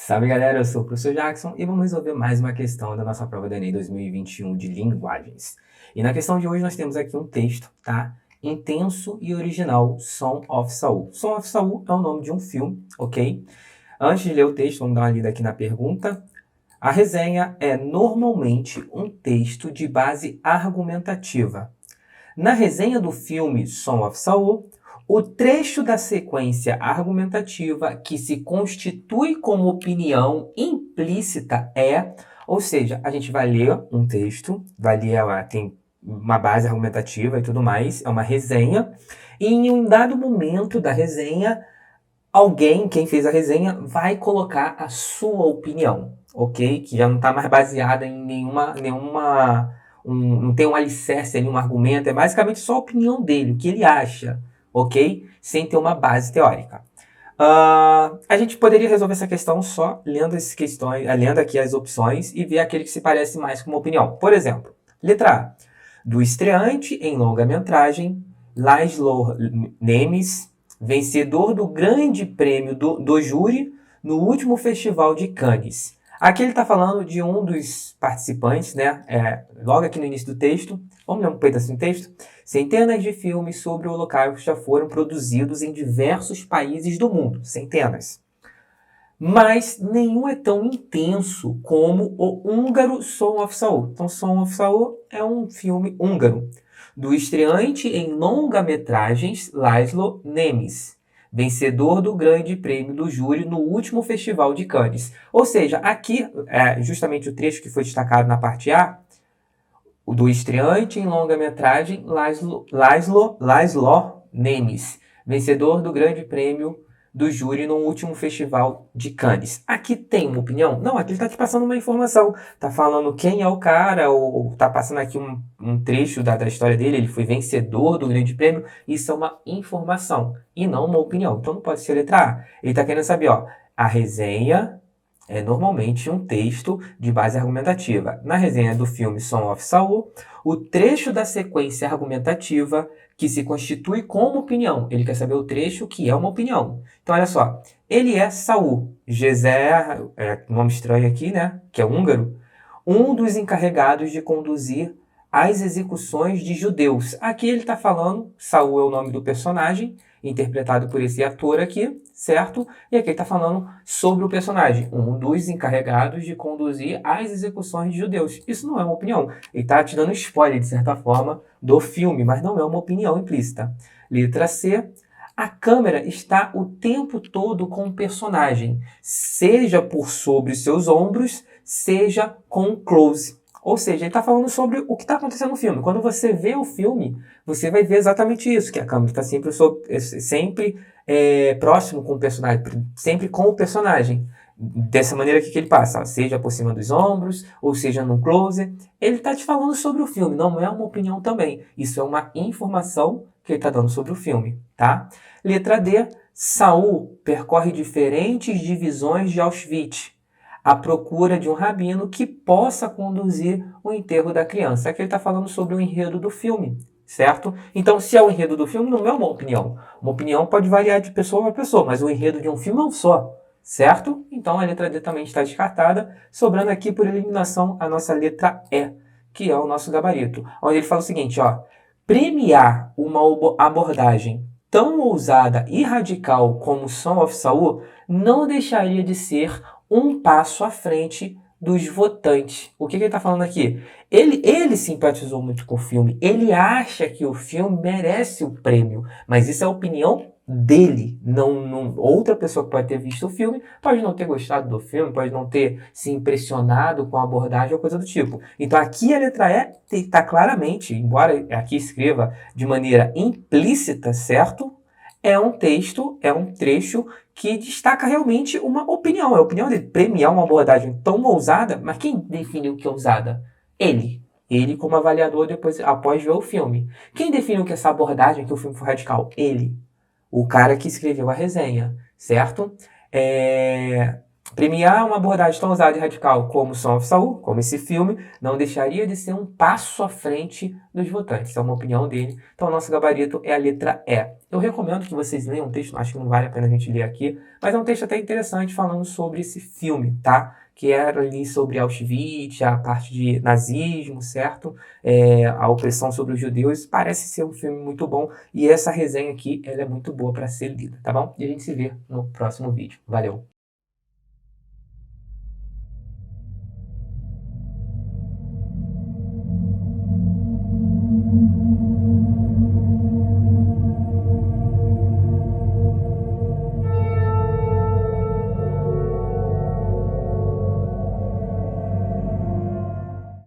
Salve galera, eu sou o professor Jackson e vamos resolver mais uma questão da nossa prova do Enem 2021 de linguagens. E na questão de hoje nós temos aqui um texto, tá? Intenso e original, Song of Saul. Song of Saul é o nome de um filme, ok? Antes de ler o texto, vamos dar uma lida aqui na pergunta. A resenha é normalmente um texto de base argumentativa. Na resenha do filme Song of Saul, o trecho da sequência argumentativa que se constitui como opinião implícita é, ou seja, a gente vai ler um texto, vai ler, tem uma base argumentativa e tudo mais, é uma resenha, e em um dado momento da resenha, alguém, quem fez a resenha, vai colocar a sua opinião, ok? Que já não está mais baseada em não tem um alicerce ali, um argumento, é basicamente só a opinião dele, o que ele acha, ok? Sem ter uma base teórica. A gente poderia resolver essa questão só lendo lendo aqui as opções e ver aquele que se parece mais com uma opinião. Por exemplo, letra A. Do estreante em longa-metragem, Laszlo Nemes, vencedor do grande prêmio do júri no último festival de Cannes. Aqui ele está falando de um dos participantes, né? Logo aqui no início do texto. Vamos ler um pedacinho do texto? Centenas de filmes sobre o Holocausto já foram produzidos em diversos países do mundo. Centenas. Mas nenhum é tão intenso como o húngaro Song of Saul. Então, Song of Saul é um filme húngaro. Do estreante em longa-metragens Laszlo Nemes, vencedor do grande prêmio do júri no último festival de Cannes. Ou seja, aqui, justamente o trecho que foi destacado na parte A, o do estreante em longa-metragem Laszlo Nemes, vencedor do grande prêmio do júri no último festival de Cannes. Aqui tem uma opinião? Não, aqui ele está te passando uma informação. Está falando quem é o cara, ou está passando aqui um trecho da história dele, ele foi vencedor do grande prêmio. Isso é uma informação e não uma opinião. Então não pode ser letra A. Ele está querendo saber, a resenha é normalmente um texto de base argumentativa. Na resenha do filme Song of Saul, o trecho da sequência argumentativa que se constitui como opinião. Ele quer saber o trecho que é uma opinião. Então, olha só. Ele é Saul, Gezer, nome estranho aqui, né? Que é húngaro, um dos encarregados de conduzir as execuções de judeus. Aqui ele está falando, Saul é o nome do personagem, interpretado por esse ator aqui, certo? E aqui ele está falando sobre o personagem, um dos encarregados de conduzir as execuções de judeus. Isso não é uma opinião. Ele está te dando spoiler, de certa forma, do filme, mas não é uma opinião implícita. Letra C. A câmera está o tempo todo com o personagem, seja por sobre seus ombros, seja com close. Ou seja, ele está falando sobre o que está acontecendo no filme. Quando você vê o filme, você vai ver exatamente isso, que a câmera está sempre próximo com o personagem, sempre com o personagem. Dessa maneira que ele passa, seja por cima dos ombros, ou seja no close. Ele está te falando sobre o filme, não é uma opinião também. Isso é uma informação que ele está dando sobre o filme, tá? Letra D. Saul percorre diferentes divisões de Auschwitz à procura de um rabino que possa conduzir o enterro da criança. Aqui ele está falando sobre o enredo do filme, certo? Então, se é o enredo do filme, não é uma opinião. Uma opinião pode variar de pessoa para pessoa, mas o enredo de um filme é um só, certo? Então, a letra D também está descartada, sobrando aqui por eliminação a nossa letra E, que é o nosso gabarito, onde ele fala o seguinte, premiar uma abordagem tão ousada e radical como Song of Saul não deixaria de ser um passo à frente dos votantes. O que ele está falando aqui? Ele simpatizou muito com o filme, ele acha que o filme merece o prêmio, mas isso é a opinião dele, não outra pessoa que pode ter visto o filme, pode não ter gostado do filme, pode não ter se impressionado com a abordagem ou coisa do tipo. Então aqui a letra E está claramente, embora aqui escreva de maneira implícita, certo? É um trecho que destaca realmente uma opinião. É a opinião dele, premiar uma abordagem tão ousada, mas quem define o que é ousada? Ele. Ele como avaliador após ver o filme. Quem definiu que essa abordagem, que o filme foi radical? Ele. O cara que escreveu a resenha, certo? Premiar uma abordagem tão ousada e radical como Song of Saul, como esse filme, não deixaria de ser um passo à frente dos votantes. É uma opinião dele. Então, o nosso gabarito é a letra E. Eu recomendo que vocês leiam um texto, acho que não vale a pena a gente ler aqui, mas é um texto até interessante falando sobre esse filme, tá? Que era ali sobre Auschwitz, a parte de nazismo, certo? A opressão sobre os judeus. Parece ser um filme muito bom e essa resenha aqui ela é muito boa para ser lida, tá bom? E a gente se vê no próximo vídeo. Valeu!